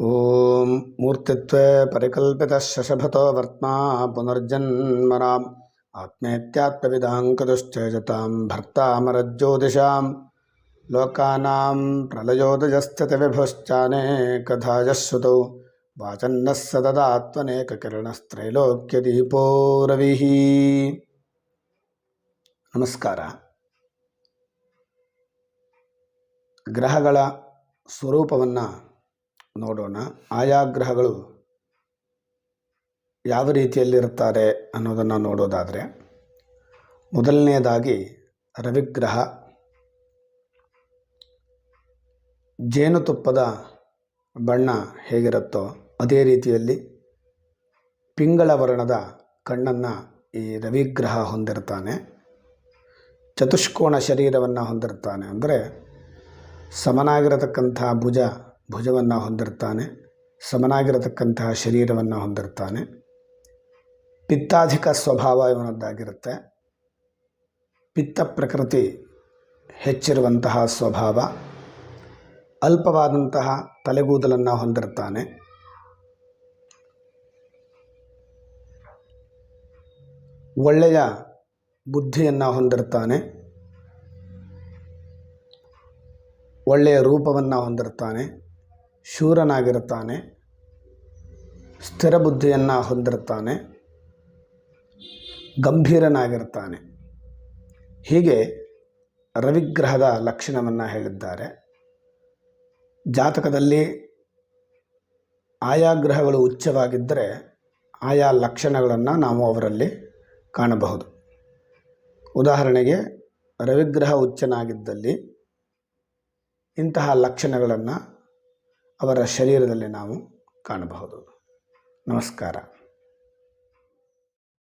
ಓಂ ಮೂರ್ತಿತ್ವೇ ಪರಿಕಲ್ಪಿತ ಶಶಭತೋ ವರ್ತ್ಮಾ ಪುನರ್ಜನ್ಮನಾಂ ಆತ್ಮೇತ್ಯಾತ್ಮವಿದಾಂಕದುಶ್ಚೇಜತಾಂ ಭರ್ತಾಮರಜ್ಯೋತಿಷಾಂ ಲೋಕಾನಾಂ ಪ್ರಳಯೋದಯಸ್ಥಿತಿವಿಭುಶ್ಚಾನೇಕಧಾಯಃ ಶ್ರುತೌ ವಾಚನ್ನಃ ಸತತಾತ್ಮನೇಕಕಿರಣಸ್ತ್ರೈಲೋಕ್ಯದೀಪೋ ರವಿಃ. ನಮಸ್ಕಾರ. ಗ್ರಹಗಳ ಸ್ವರೂಪವನ್ನು ನೋಡೋಣ. ಆಯಾ ಗ್ರಹಗಳು ಯಾವ ರೀತಿಯಲ್ಲಿರುತ್ತಾರೆ ಅನ್ನೋದನ್ನು ನೋಡೋದಾದರೆ, ಮೊದಲನೆಯದಾಗಿ ರವಿಗ್ರಹ ಜೇನುತುಪ್ಪದ ಬಣ್ಣ ಹೇಗಿರುತ್ತೋ ಅದೇ ರೀತಿಯಲ್ಲಿ ಪಿಂಗಳ ವರ್ಣದ ಕಣ್ಣನ್ನು ಈ ರವಿಗ್ರಹ ಹೊಂದಿರ್ತಾನೆ. ಚತುಷ್ಕೋಣ ಶರೀರವನ್ನು ಹೊಂದಿರ್ತಾನೆ, ಅಂದರೆ ಸಮನಾಗಿರತಕ್ಕಂಥ ಭುಜವನ್ನು ಹೊಂದಿರ್ತಾನೆ, ಸಮನಾಗಿರತಕ್ಕಂತಹ ಶರೀರವನ್ನು ಹೊಂದಿರ್ತಾನೆ. ಪಿತ್ತಾಧಿಕ ಸ್ವಭಾವ ಇವನದ್ದಾಗಿರುತ್ತೆ. ಪಿತ್ತ ಪ್ರಕೃತಿ ಹೆಚ್ಚಿರುವಂತಹ ಸ್ವಭಾವ. ಅಲ್ಪವಾದಂತಹ ತಲೆಗೂದಲನ್ನು ಹೊಂದಿರ್ತಾನೆ. ಒಳ್ಳೆಯ ಬುದ್ಧಿಯನ್ನು ಹೊಂದಿರ್ತಾನೆ. ಒಳ್ಳೆಯ ರೂಪವನ್ನು ಹೊಂದಿರ್ತಾನೆ. ಶೂರನಾಗಿರ್ತಾನೆ. ಸ್ಥಿರ ಬುದ್ಧಿಯನ್ನು ಹೊಂದಿರ್ತಾನೆ. ಗಂಭೀರನಾಗಿರ್ತಾನೆ. ಹೀಗೆ ರವಿಗ್ರಹದ ಲಕ್ಷಣವನ್ನು ಹೇಳಿದ್ದಾರೆ. ಜಾತಕದಲ್ಲಿ ಆಯಾ ಗ್ರಹಗಳು ಉಚ್ಚವಾಗಿದ್ದರೆ ಆಯಾ ಲಕ್ಷಣಗಳನ್ನು ನಾವು ಅವರಲ್ಲಿ ಕಾಣಬಹುದು. ಉದಾಹರಣೆಗೆ ರವಿಗ್ರಹ ಉಚ್ಚನಾಗಿದ್ದಲ್ಲಿ ಇಂತಹ ಲಕ್ಷಣಗಳನ್ನು ಅವರ ಶರೀರದಲ್ಲಿ ನಾವು ಕಾಣಬಹುದು. ನಮಸ್ಕಾರ.